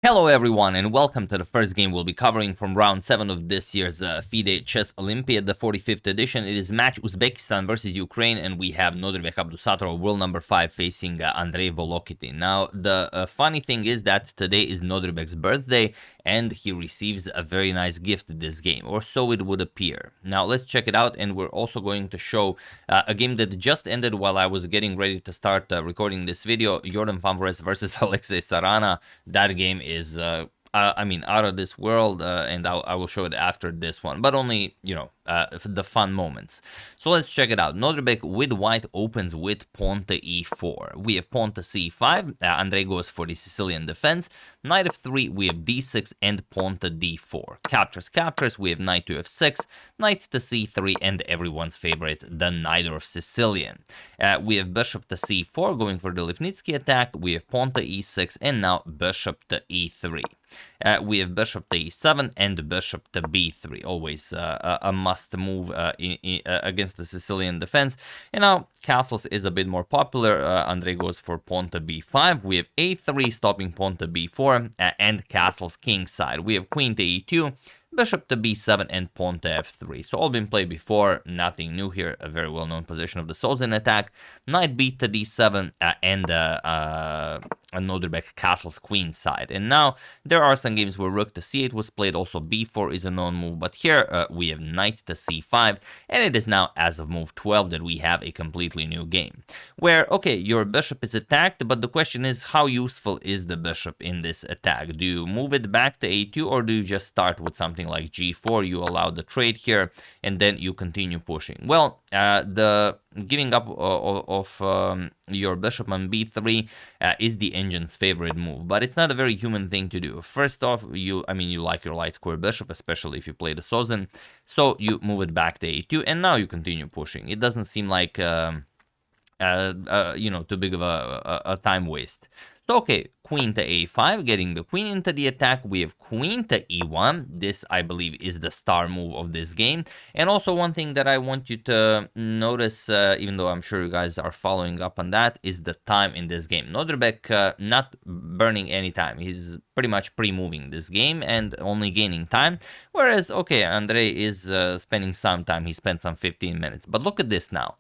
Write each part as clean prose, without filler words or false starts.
Hello everyone and welcome to the first game we'll be covering from round 7 of this year's FIDE Chess Olympiad, the 45th edition. It is match Uzbekistan versus Ukraine, and we have Nodirbek Abdusattorov, world number 5, facing Andrei Volokitin. Now, the funny thing is that today is Nodirbek's birthday, and he receives a very nice gift this game, or so it would appear. Now, let's check it out, and we're also going to show a game that just ended while I was getting ready to start recording this video, Jorden versus Alexei Sarana. That game is out of this world, and I will show it after this one, but only, the fun moments. So let's check it out. Nodirbek with white opens with pawn to e4. We have pawn to c5. Andrei goes for the Sicilian defense. Knight f3, we have d6 and pawn to d4. Captures. We have knight to f6, knight to c3, and everyone's favorite, the Najdorf Sicilian. We have bishop to c4, going for the Lipnitzky attack. We have pawn to e6, and now bishop to e3. We have bishop to e7 and bishop to b3. Always a must move against the Sicilian defense. And now castles is a bit more popular. Andrei goes for pawn to b5. We have a3 stopping pawn to b4 and castles king side. We have queen to e2. Bishop to b7 and pawn to f3. So all been played before, nothing new here. A very well-known position of the Sozin attack. Knight b to d7 and Nodirbek castles queen side. And now there are some games where rook to c8 was played. Also b4 is a known move, but here we have knight to c5, and it is now as of move 12 that we have a completely new game. Where, okay, your bishop is attacked, but the question is, how useful is the bishop in this attack? Do you move it back to a2, or do you just start with something like g4, you allow the trade here, and then you continue pushing? Well, the giving up of your bishop on b3 is the engine's favorite move, but it's not a very human thing to do. First off, you like your light square bishop, especially if you play the Sozin, so you move it back to a2, and now you continue pushing. It doesn't seem like too big of a time waste. So, okay, queen to a5, getting the queen into the attack. We have queen to e1. This, I believe, is the star move of this game. And also one thing that I want you to notice, even though I'm sure you guys are following up on that, is the time in this game. Nodirbek not burning any time. He's pretty much pre-moving this game and only gaining time. Whereas, okay, Andrei is spending some time. He spent some 15 minutes. But look at this now.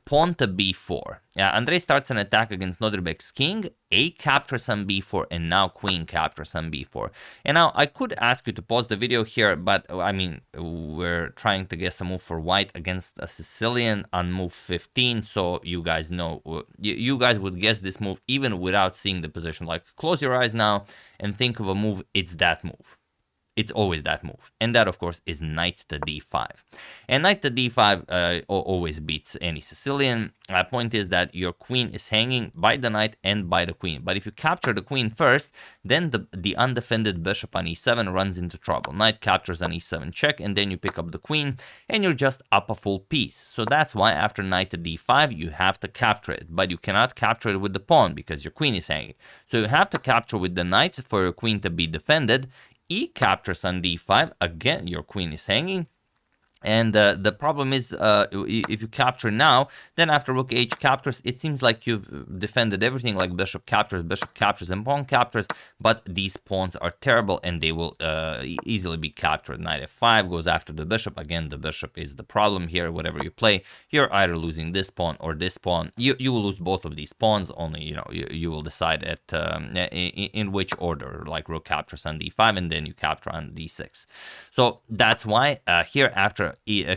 Pawn to b4. Andrei starts an attack against Nodirbek's king. A captures on b4, and now queen captures on b4. And now I could ask you to pause the video here, but we're trying to guess a move for white against a Sicilian on move 15, so you guys know, you guys would guess this move even without seeing the position. Like, close your eyes now and think of a move. It's that move. It's always that move. And that, of course, is knight to d5. And knight to d5 always beats any Sicilian. Point is that your queen is hanging by the knight and by the queen. But if you capture the queen first, then the undefended bishop on e7 runs into trouble. Knight captures on e7 check, and then you pick up the queen, and you're just up a full piece. So that's why after knight to d5, you have to capture it. But you cannot capture it with the pawn because your queen is hanging. So you have to capture with the knight for your queen to be defended. E captures on d5, again your queen is hanging, and the problem is if you capture now, then after rook h captures, it seems like you've defended everything, like bishop captures and pawn captures, but these pawns are terrible and they will easily be captured. Knight f5 goes after the bishop. Again, the bishop is the problem here. Whatever you play, you're either losing this pawn or this pawn. You will lose both of these pawns, only you will decide at in which order, like rook captures on d5 and then you capture on d6. So that's why here after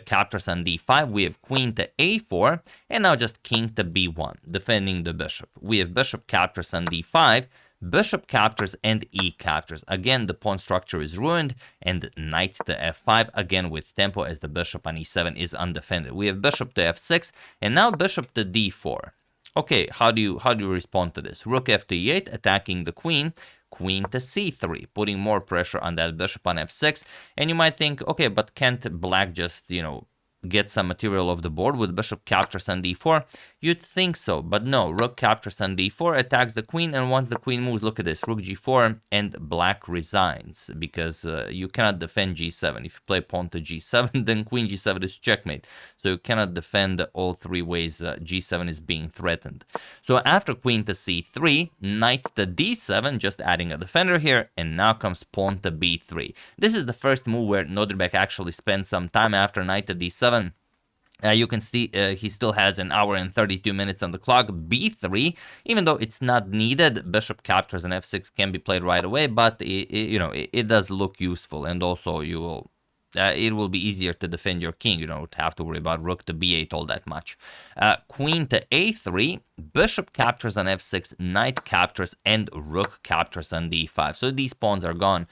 captures on d5, we have queen to a4, and now just king to b1, defending the bishop. We have bishop captures on d5, bishop captures and e captures. Again, the pawn structure is ruined, and knight to f5, again with tempo, as the bishop on e7 is undefended. We have bishop to f6, and now bishop to d4. Okay, how do you respond to this? Rook f to e8, attacking the queen. Queen to c3, putting more pressure on that bishop on f6. And you might think, okay, but can't black just, get some material off the board with bishop captures on d4? You'd think so, but no. Rook captures on d4, attacks the queen, and once the queen moves, look at this, rook g4, and black resigns, because you cannot defend g7. If you play pawn to g7, then queen g7 is checkmate. So you cannot defend all three ways g7 is being threatened. So after queen to c3, knight to d7, just adding a defender here, and now comes pawn to b3. This is the first move where Nodirbek actually spent some time after knight to d7. You can see he still has an hour and 32 minutes on the clock. b3, even though it's not needed, bishop captures and f6 can be played right away, but it does look useful, and also it will be easier to defend your king. You don't have to worry about rook to b8 all that much. Queen to a3, bishop captures on f6, knight captures, and rook captures on d5. So these pawns are gone,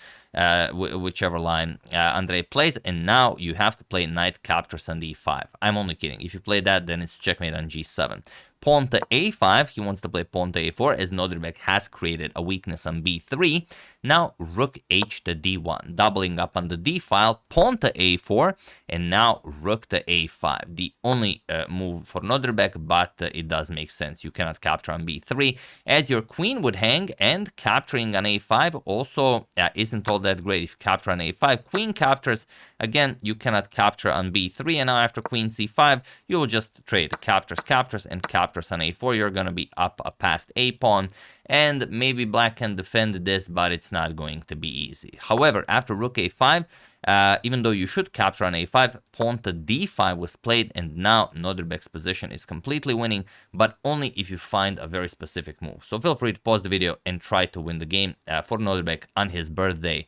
whichever line Andrei plays, and now you have to play knight captures on d5. I'm only kidding. If you play that, then it's checkmate on g7. Pawn to a5, he wants to play pawn to a4, as Nodirbek has created a weakness on b3. Now rook h to d1, doubling up on the d file, pawn to a4, and now rook to a5. The only move for Nodirbek, but it does make sense. You cannot capture on b3, as your queen would hang, and capturing on a5 also isn't all that great. If you capture on a5, queen captures, again, you cannot capture on b3, and now after queen c5, you will just trade captures, and captures on a4. You're going to be up past a pawn, and maybe black can defend this, but it's not going to be easy. However, after rook a5, even though you should capture on a5, pawn to d5 was played, and now Nodirbek's position is completely winning, but only if you find a very specific move. So feel free to pause the video and try to win the game for Nodirbek on his birthday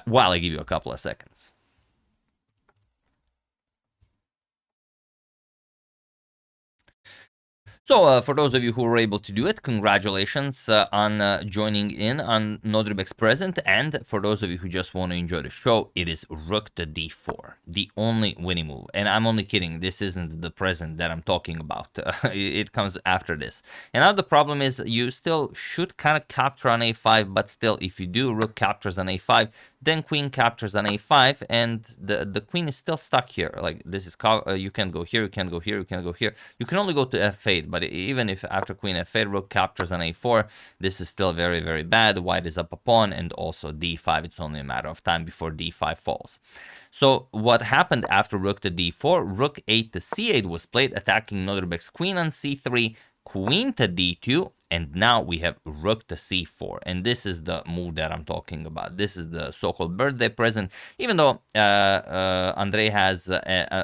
while I give you a couple of seconds. So for those of you who were able to do it, congratulations on joining in on Nodirbek's present, and for those of you who just want to enjoy the show, it is rook to d4, the only winning move. And I'm only kidding, this isn't the present that I'm talking about, it comes after this. And now the problem is you still should kind of capture on a5, but still, if you do rook captures on a5, then queen captures on a5, and the queen is still stuck here. Like, this is, you can go here, you can go here, you can go here. You can only go to f8, but even if after queen f8, rook captures on a4, this is still very, very bad. White is up a pawn, and also d5. It's only a matter of time before d5 falls. So what happened after rook to d4, rook 8 to c8 was played, attacking Nodirbek's queen on c3, queen to d2, and now we have rook to c4, and this is the move that I'm talking about. This is the so-called birthday present, even though Andrei has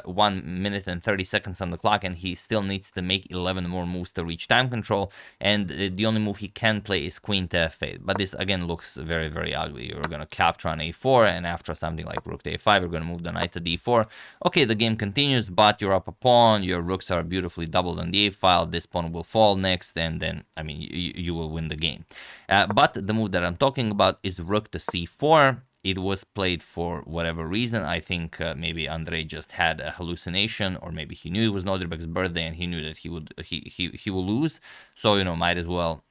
1 minute and 30 seconds on the clock, and he still needs to make 11 more moves to reach time control, and the only move he can play is queen to f8. But this, again, looks very, very ugly. You're going to capture on a4, and after something like rook to a5, you're going to move the knight to d4. Okay, the game continues, but you're up a pawn, your rooks are beautifully doubled on the a file, this pawn will fall next, and then, I mean, you will win the game. But the move that I'm talking about is rook to c4. It was played for whatever reason. I think maybe Andrei just had a hallucination, or maybe he knew it was Nodirbek's birthday and he knew that he will lose. So, might as well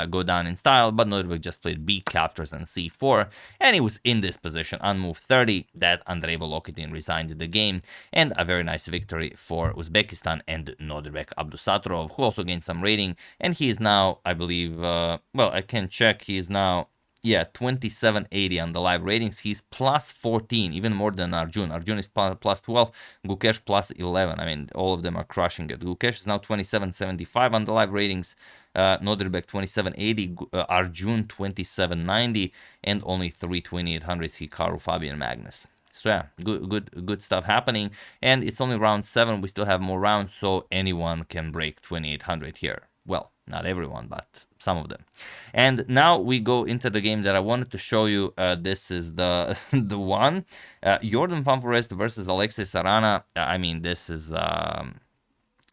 go down in style. But Nodirbek just played b captures on c4, and he was in this position on move 30 that Andrei Volokitin resigned the game, and a very nice victory for Uzbekistan and Nodirbek Abdusattorov, who also gained some rating, and he is now, I believe, well, I can check, he is now, yeah, 2780 on the live ratings. He's plus 14, even more than Arjun. Arjun is plus 12, Gukesh plus 11. I mean, all of them are crushing it. Gukesh is now 2775 on the live ratings. Nodirbek 2780, Arjun 2790, and only 32800 Hikaru, Fabian, Magnus. So yeah, good stuff happening, and it's only round 7. We still have more rounds, so anyone can break 2800 here. Well, not everyone, but some of them. And now we go into the game that I wanted to show you. This is the the one, Jorden versus Alexei Sarana. I mean, this is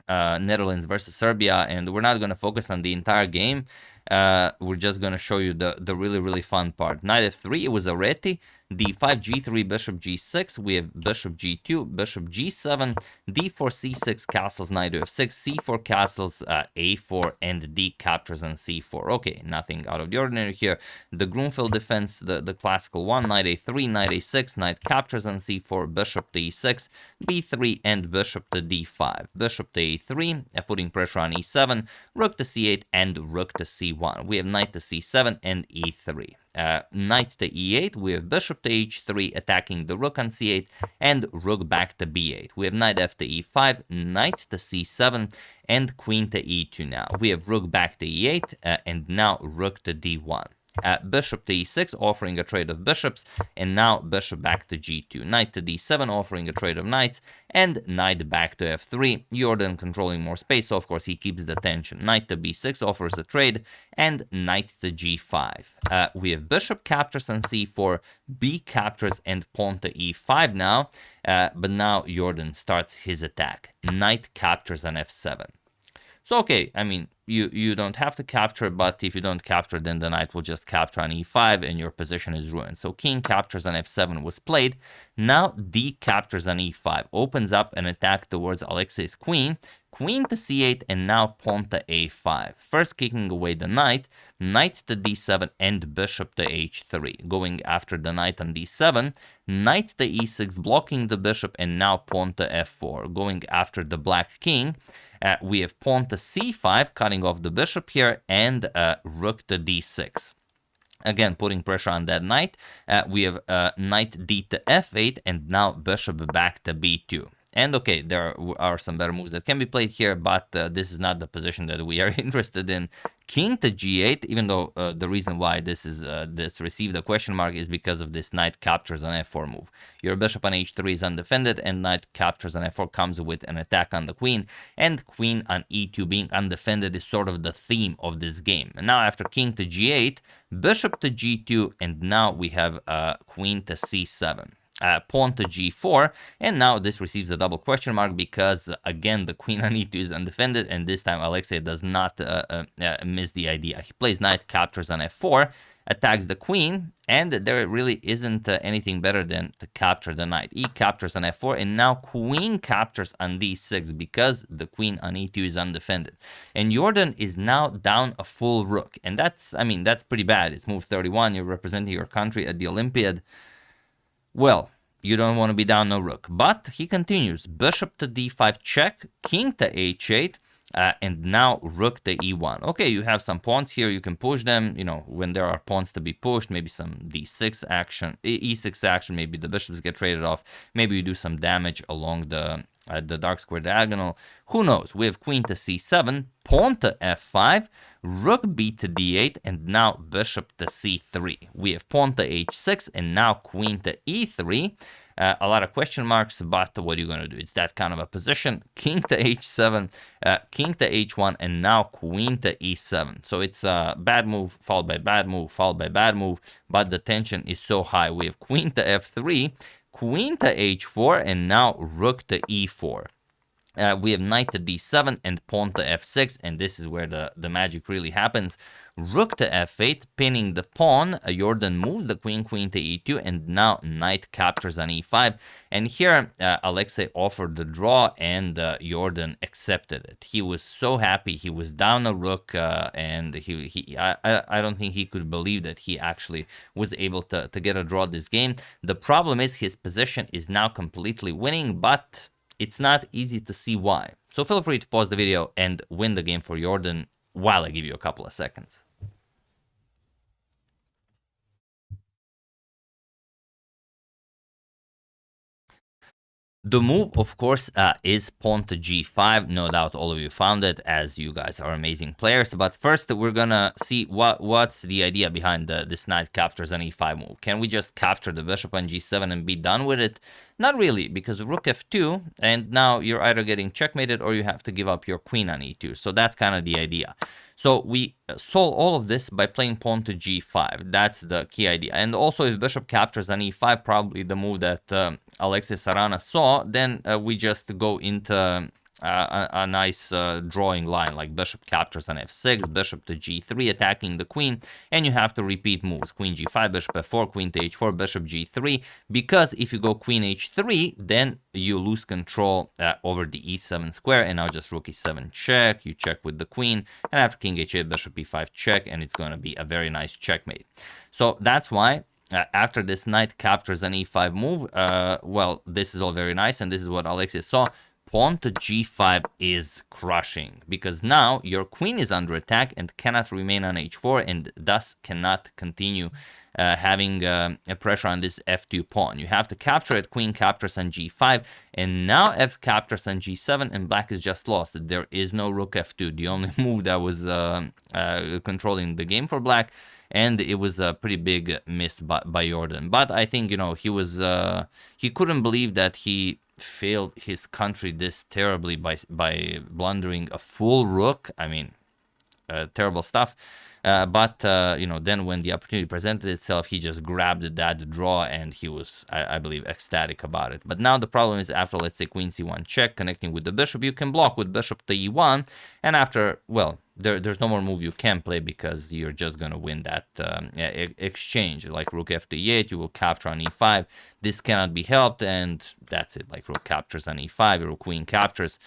Netherlands versus Serbia, and we're not going to focus on the entire game. We're just going to show you the really, really fun part. Knight f3, it was a reti, d5, g3, bishop g6. We have bishop g2, bishop g7, d4, c6, castles, knight to f6, c4, castles, a4, and d captures on c4. Okay, nothing out of the ordinary here. The Grunfeld defense, the classical one, knight a3, knight a6, knight captures on c4, bishop to e6, b3, and bishop to d5. Bishop to a3, putting pressure on e7, rook to c8, and rook to c1. We have knight to c7 and e3. Knight to e8, we have bishop to h3, attacking the rook on c8, and rook back to b8. We have knight f to e5, knight to c7, and queen to e2 now. We have rook back to e8, and now rook to d1. Bishop to e6, offering a trade of bishops, and now bishop back to g2. Knight to d7, offering a trade of knights, and knight back to f3. Jorden controlling more space, so of course he keeps the tension. Knight to b6 offers a trade, and knight to g5. We have bishop captures on c4, b captures, and pawn to e5 now, but now Jorden starts his attack. Knight captures on f7. So, okay, I mean, you don't have to capture, but if you don't capture, then the knight will just capture on e5 and your position is ruined. So king captures on f7 was played. Now d captures on e5, opens up an attack towards Alexei's queen. Queen to c8, and now pawn to a5. First kicking away the knight, knight to d7, and bishop to h3. Going after the knight on d7, knight to e6, blocking the bishop, and now pawn to f4. Going after the black king. We have pawn to c5, cutting off the bishop here, and rook to d6. Again, putting pressure on that knight. We have knight d to f8, and now bishop back to b2. And okay, there are some better moves that can be played here, but this is not the position that we are interested in. King to g8, even though the reason why this received a question mark is because of this knight captures on f4 move. Your bishop on h3 is undefended, and knight captures on f4 comes with an attack on the queen, and queen on e2 being undefended is sort of the theme of this game. And now after king to g8, bishop to g2, and now we have queen to c7. Pawn to g4, and now this receives a double question mark because again the queen on e2 is undefended, and this time Alexei does not miss the idea. He plays knight captures on f4, attacks the queen, and there really isn't anything better than to capture the knight. E captures on f4, and now queen captures on d6 because the queen on e2 is undefended. And Jorden is now down a full rook, and that's pretty bad. It's move 31, you're representing your country at the Olympiad. Well, you don't want to be down no rook, but he continues. Bishop to d5 check, king to h8, and now rook to e1. Okay, you have some pawns here, you can push them, when there are pawns to be pushed, maybe some d6 action, e6 action, maybe the bishops get traded off, maybe you do some damage along the dark square diagonal. Who knows? We have queen to c7, pawn to f5, rook b to d8, and now bishop to c3. We have pawn to h6, and now queen to e3. A lot of question marks, but what are you going to do? It's that kind of a position. King to h7, king to h1, and now queen to e7. So it's a bad move, followed by bad move, followed by bad move, but the tension is so high. We have queen to f3, queen to h4, and now rook to e4. We have knight to d7 and pawn to f6, and this is where the magic really happens. Rook to f8, pinning the pawn. Jorden moves the queen to e2, and now knight captures on e5. And here, Alexei offered the draw, and Jorden accepted it. He was so happy. He was down a rook, and I don't think he could believe that he actually was able to get a draw this game. The problem is his position is now completely winning, but it's not easy to see why. So feel free to pause the video and win the game for Jorden while I give you a couple of seconds. The move, of course, is pawn to g5. No doubt all of you found it, as you guys are amazing players. But first, we're gonna see what's the idea behind this knight captures an e5 move. Can we just capture the bishop on g7 and be done with it? Not really, because rook f2, and now you're either getting checkmated or you have to give up your queen on e2. So that's kind of the idea. So we solve all of this by playing pawn to g5. That's the key idea. And also, if bishop captures on e5, probably the move that Alexei Sarana saw, then we just go into a nice drawing line, like bishop captures on f6, bishop to g3, attacking the queen, and you have to repeat moves: queen g5, bishop f4, queen to h4, bishop g3, because if you go queen h3, then you lose control over the e7 square, and now just rook e7 check, you check with the queen, and after king h8, bishop e5 check, and it's going to be a very nice checkmate. So that's why after this knight captures an e5 move, well, this is all very nice, and this is what Alexis saw. Pawn to g5 is crushing, because now your queen is under attack and cannot remain on h4, and thus cannot continue having a pressure on this f2 pawn. You have to capture it. Queen captures on g5, and now f captures on g7, and black is just lost. There is no rook f2, the only move that was controlling the game for black, and it was a pretty big miss by Jorden. But I think, you know, he couldn't believe that he failed his country this terribly by blundering a full rook. I mean, terrible stuff. But you know, then when the opportunity presented itself, he just grabbed that draw, and he was, I believe, ecstatic about it. But now the problem is, after, let's say, queen c1 check, connecting with the bishop, you can block with bishop to e1, and after, well, there's no more move you can play, because you're just going to win that exchange. Like rook f to e8, you will capture on e5. This cannot be helped, and that's it. Like rook captures on e5, your queen captures.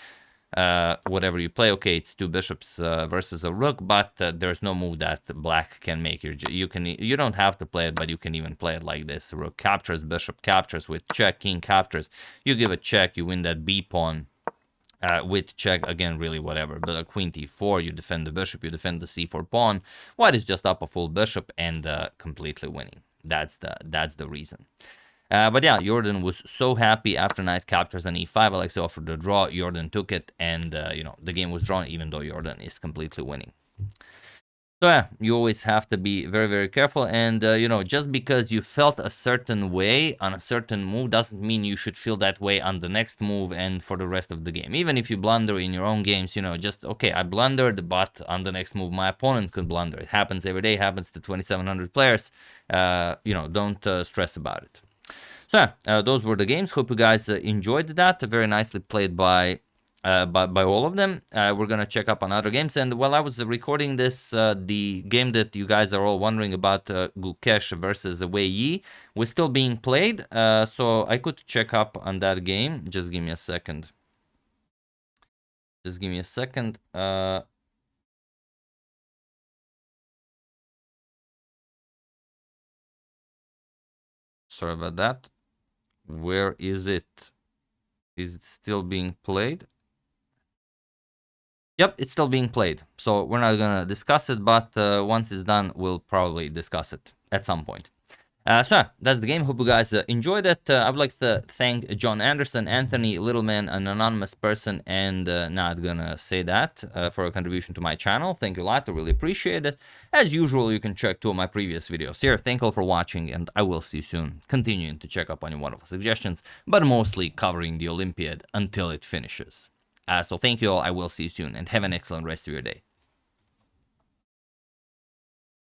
Whatever you play, okay, it's two bishops versus a rook, but there's no move that black can make. You don't have to play it, but you can even play it like this: rook captures, bishop captures with check, king captures. You give a check, you win that b pawn. With check, again, really whatever. But queen t4, you defend the bishop, you defend the c4 pawn. White is just up a full bishop and completely winning. That's the reason. But yeah, Jorden was so happy after knight captures an e5. Alexei offered the draw, Jorden took it, and you know, the game was drawn, even though Jorden is completely winning. So yeah, you always have to be very, very careful, and you know, just because you felt a certain way on a certain move doesn't mean you should feel that way on the next move and for the rest of the game. Even if you blunder in your own games, you know, just, okay, I blundered, but on the next move my opponent could blunder. It happens every day, happens to 2,700 players. You know, don't stress about it. So yeah, those were the games. Hope you guys enjoyed that. Very nicely played by all of them. We're gonna check up on other games, and while I was recording this, the game that you guys are all wondering about, Gukesh versus Wei Yi, was still being played, so I could check up on that game. Just give me a second. Sorry about that. Where is it? Is it still being played? Yep, it's still being played. So we're not gonna discuss it, but once it's done, we'll probably discuss it at some point. So yeah, that's the game. Hope you guys enjoyed it. I would like to thank John Anderson, Anthony, Littleman, an anonymous person, and not gonna say that, for a contribution to my channel. Thank you a lot. I really appreciate it. As usual, you can check two of my previous videos here. Thank you all for watching, and I will see you soon, continuing to check up on your wonderful suggestions, but mostly covering the Olympiad until it finishes. So thank you all. I will see you soon, and have an excellent rest of your day.